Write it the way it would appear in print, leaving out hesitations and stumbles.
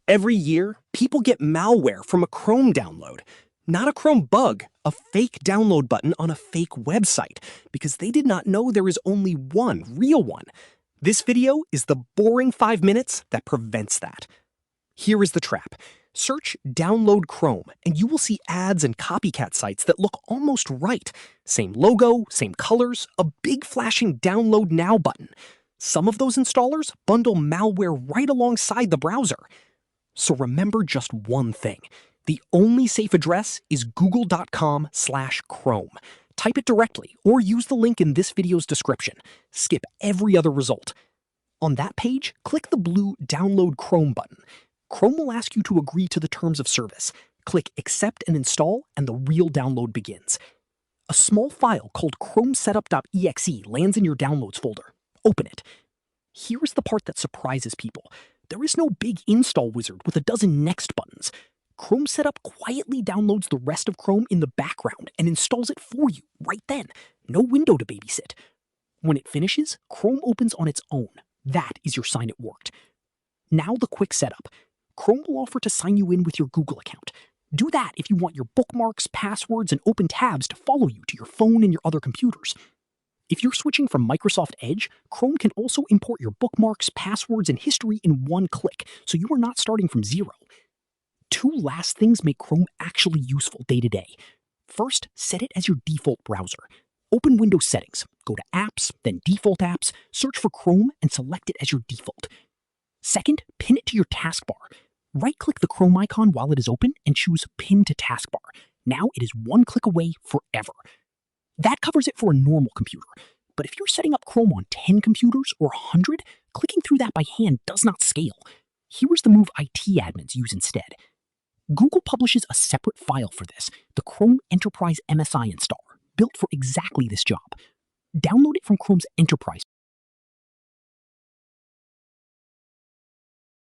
Every year, people get malware from a Chrome download. Not a Chrome bug, a fake download button on a fake website, because they did not know there is only one real one. This video is the boring 5 minutes that prevents that. Here is the trap. Search download Chrome, and you will see ads and copycat sites that look almost right. Same logo, same colors, a big flashing download now button. Some of those installers bundle malware right alongside the browser. So remember just one thing. The only safe address is google.com/Chrome. Type it directly or use the link in this video's description. Skip every other result. On that page, click the blue Download Chrome button. Chrome will ask you to agree to the terms of service. Click Accept and Install, and the real download begins. A small file called chromesetup.exe lands in your Downloads folder. Open it. Here is the part that surprises people. There is no big install wizard with a dozen next buttons. Chrome Setup quietly downloads the rest of Chrome in the background and installs it for you right then. No window to babysit. When it finishes, Chrome opens on its own. That is your sign it worked. Now the quick setup. Chrome will offer to sign you in with your Google account. Do that if you want your bookmarks, passwords, and open tabs to follow you to your phone and your other computers. If you're switching from Microsoft Edge, Chrome can also import your bookmarks, passwords, and history in one click, so you are not starting from zero. Two last things make Chrome actually useful day to day. First, set it as your default browser. Open Windows Settings, go to Apps, then Default Apps, search for Chrome, and select it as your default. Second, pin it to your taskbar. Right-click the Chrome icon while it is open and choose Pin to Taskbar. Now it is one click away forever. That covers it for a normal computer. But if you're setting up Chrome on 10 computers or 100, clicking through that by hand does not scale. Here is the move IT admins use instead. Google publishes a separate file for this, the Chrome Enterprise MSI installer, built for exactly this job. Download it from Chrome's Enterprise